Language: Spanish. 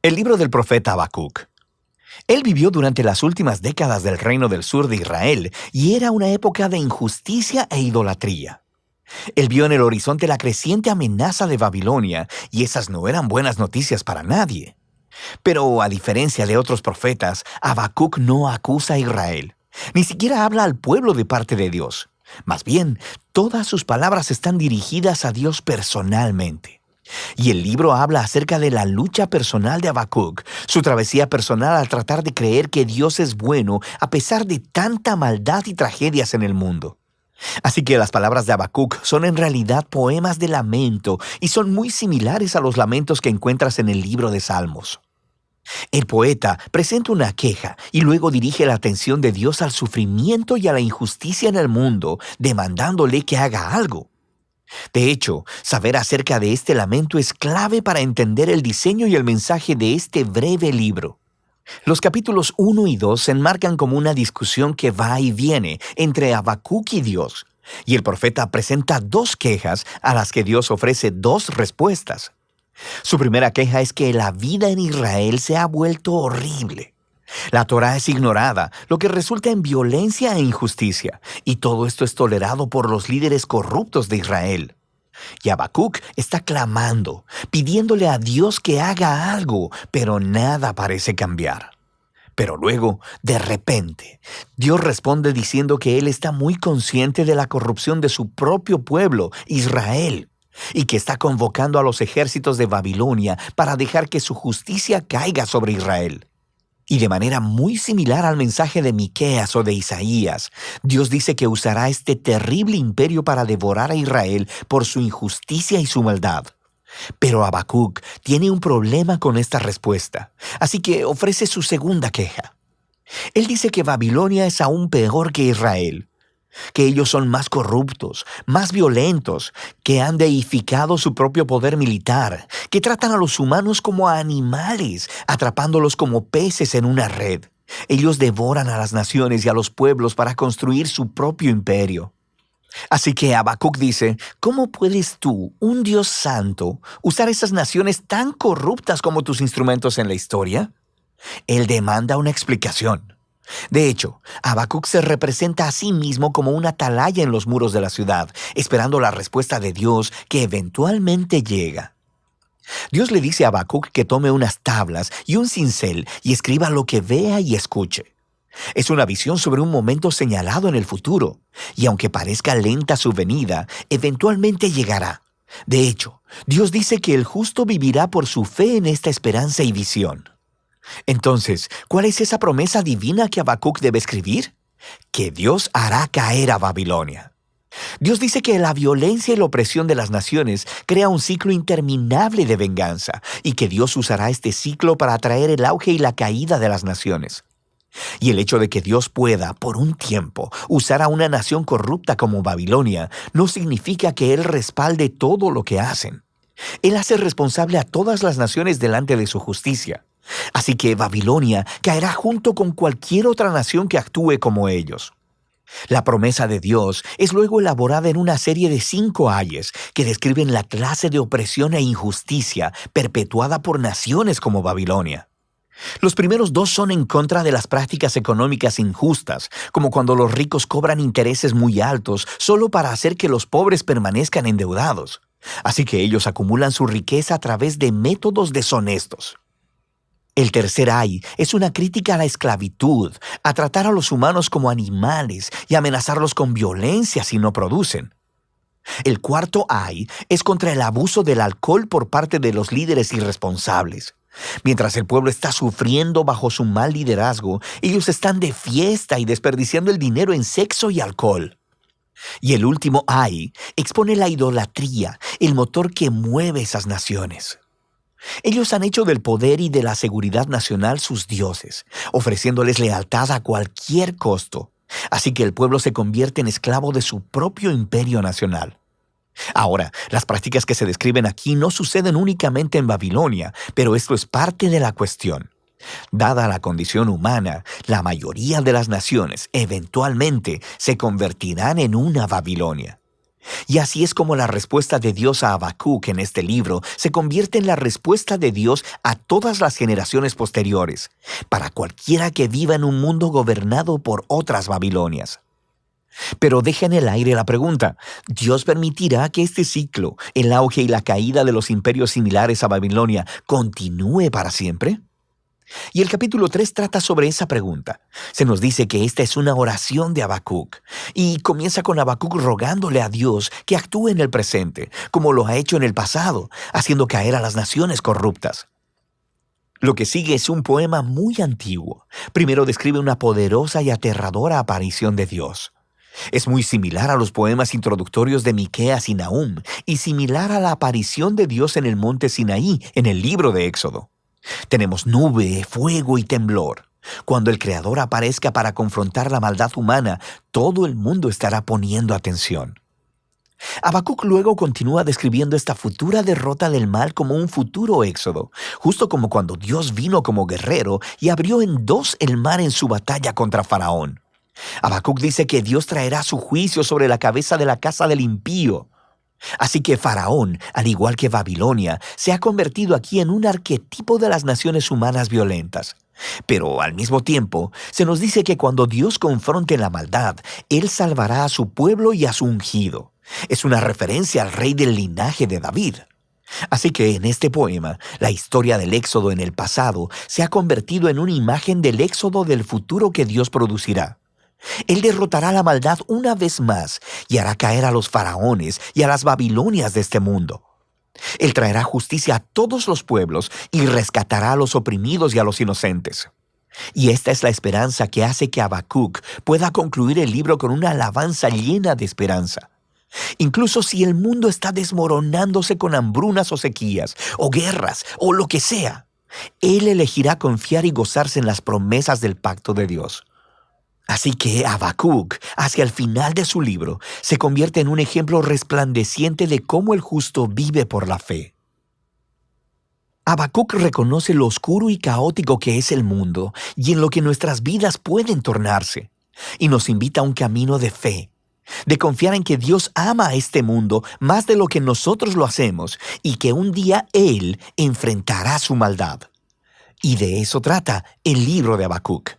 El libro del profeta Habacuc. Él vivió durante las últimas décadas del reino del sur de Israel y era una época de injusticia e idolatría. Él vio en el horizonte la creciente amenaza de Babilonia y esas no eran buenas noticias para nadie. Pero a diferencia de otros profetas, Habacuc no acusa a Israel. Ni siquiera habla al pueblo de parte de Dios. Más bien, todas sus palabras están dirigidas a Dios personalmente. Y el libro habla acerca de la lucha personal de Habacuc, su travesía personal al tratar de creer que Dios es bueno a pesar de tanta maldad y tragedias en el mundo. Así que las palabras de Habacuc son en realidad poemas de lamento y son muy similares a los lamentos que encuentras en el libro de Salmos. El poeta presenta una queja y luego dirige la atención de Dios al sufrimiento y a la injusticia en el mundo, demandándole que haga algo. De hecho, saber acerca de este lamento es clave para entender el diseño y el mensaje de este breve libro. Los capítulos 1 y 2 se enmarcan como una discusión que va y viene entre Habacuc y Dios, y el profeta presenta dos quejas a las que Dios ofrece dos respuestas. Su primera queja es que la vida en Israel se ha vuelto horrible. La Torá es ignorada, lo que resulta en violencia e injusticia, y todo esto es tolerado por los líderes corruptos de Israel. Y Habacuc está clamando, pidiéndole a Dios que haga algo, pero nada parece cambiar. Pero luego, de repente, Dios responde diciendo que Él está muy consciente de la corrupción de su propio pueblo, Israel, y que está convocando a los ejércitos de Babilonia para dejar que su justicia caiga sobre Israel. Y de manera muy similar al mensaje de Miqueas o de Isaías, Dios dice que usará este terrible imperio para devorar a Israel por su injusticia y su maldad. Pero Habacuc tiene un problema con esta respuesta, así que ofrece su segunda queja. Él dice que Babilonia es aún peor que Israel, que ellos son más corruptos, más violentos, que han deificado su propio poder militar, que tratan a los humanos como a animales, atrapándolos como peces en una red. Ellos devoran a las naciones y a los pueblos para construir su propio imperio. Así que Habacuc dice, ¿cómo puedes tú, un Dios santo, usar esas naciones tan corruptas como tus instrumentos en la historia? Él demanda una explicación. De hecho, Habacuc se representa a sí mismo como una atalaya en los muros de la ciudad, esperando la respuesta de Dios que eventualmente llega. Dios le dice a Habacuc que tome unas tablas y un cincel y escriba lo que vea y escuche. Es una visión sobre un momento señalado en el futuro, y aunque parezca lenta su venida, eventualmente llegará. De hecho, Dios dice que el justo vivirá por su fe en esta esperanza y visión. Entonces, ¿cuál es esa promesa divina que Habacuc debe escribir? Que Dios hará caer a Babilonia. Dios dice que la violencia y la opresión de las naciones crea un ciclo interminable de venganza y que Dios usará este ciclo para atraer el auge y la caída de las naciones. Y el hecho de que Dios pueda, por un tiempo, usar a una nación corrupta como Babilonia no significa que Él respalde todo lo que hacen. Él hace responsable a todas las naciones delante de su justicia. Así que Babilonia caerá junto con cualquier otra nación que actúe como ellos. La promesa de Dios es luego elaborada en una serie de 5 ayes que describen la clase de opresión e injusticia perpetuada por naciones como Babilonia. Los primeros 2 son en contra de las prácticas económicas injustas, como cuando los ricos cobran intereses muy altos solo para hacer que los pobres permanezcan endeudados. Así que ellos acumulan su riqueza a través de métodos deshonestos. El tercer ay es una crítica a la esclavitud, a tratar a los humanos como animales y amenazarlos con violencia si no producen. El cuarto ay es contra el abuso del alcohol por parte de los líderes irresponsables. Mientras el pueblo está sufriendo bajo su mal liderazgo, ellos están de fiesta y desperdiciando el dinero en sexo y alcohol. Y el último ay expone la idolatría, el motor que mueve esas naciones. Ellos han hecho del poder y de la seguridad nacional sus dioses, ofreciéndoles lealtad a cualquier costo. Así que el pueblo se convierte en esclavo de su propio imperio nacional. Ahora, las prácticas que se describen aquí no suceden únicamente en Babilonia, pero esto es parte de la cuestión. Dada la condición humana, la mayoría de las naciones eventualmente se convertirán en una Babilonia. Y así es como la respuesta de Dios a Habacuc en este libro se convierte en la respuesta de Dios a todas las generaciones posteriores, para cualquiera que viva en un mundo gobernado por otras Babilonias. Pero deja en el aire la pregunta: ¿Dios permitirá que este ciclo, el auge y la caída de los imperios similares a Babilonia, continúe para siempre? Y el capítulo 3 trata sobre esa pregunta. Se nos dice que esta es una oración de Habacuc, y comienza con Habacuc rogándole a Dios que actúe en el presente, como lo ha hecho en el pasado, haciendo caer a las naciones corruptas. Lo que sigue es un poema muy antiguo. Primero describe una poderosa y aterradora aparición de Dios. Es muy similar a los poemas introductorios de Miqueas y Nahum, y similar a la aparición de Dios en el monte Sinaí, en el libro de Éxodo. Tenemos nube, fuego y temblor. Cuando el Creador aparezca para confrontar la maldad humana, todo el mundo estará poniendo atención. Habacuc luego continúa describiendo esta futura derrota del mal como un futuro éxodo, justo como cuando Dios vino como guerrero y abrió en dos el mar en su batalla contra Faraón. Habacuc dice que Dios traerá su juicio sobre la cabeza de la casa del impío. Así que Faraón, al igual que Babilonia, se ha convertido aquí en un arquetipo de las naciones humanas violentas. Pero al mismo tiempo, se nos dice que cuando Dios confronte la maldad, Él salvará a su pueblo y a su ungido. Es una referencia al rey del linaje de David. Así que en este poema, la historia del éxodo en el pasado se ha convertido en una imagen del éxodo del futuro que Dios producirá. Él derrotará la maldad una vez más y hará caer a los faraones y a las Babilonias de este mundo. Él traerá justicia a todos los pueblos y rescatará a los oprimidos y a los inocentes. Y esta es la esperanza que hace que Habacuc pueda concluir el libro con una alabanza llena de esperanza. Incluso si el mundo está desmoronándose con hambrunas o sequías, o guerras, o lo que sea, Él elegirá confiar y gozarse en las promesas del pacto de Dios. Así que Habacuc, hacia el final de su libro, se convierte en un ejemplo resplandeciente de cómo el justo vive por la fe. Habacuc reconoce lo oscuro y caótico que es el mundo y en lo que nuestras vidas pueden tornarse, y nos invita a un camino de fe, de confiar en que Dios ama a este mundo más de lo que nosotros lo hacemos y que un día Él enfrentará su maldad. Y de eso trata el libro de Habacuc.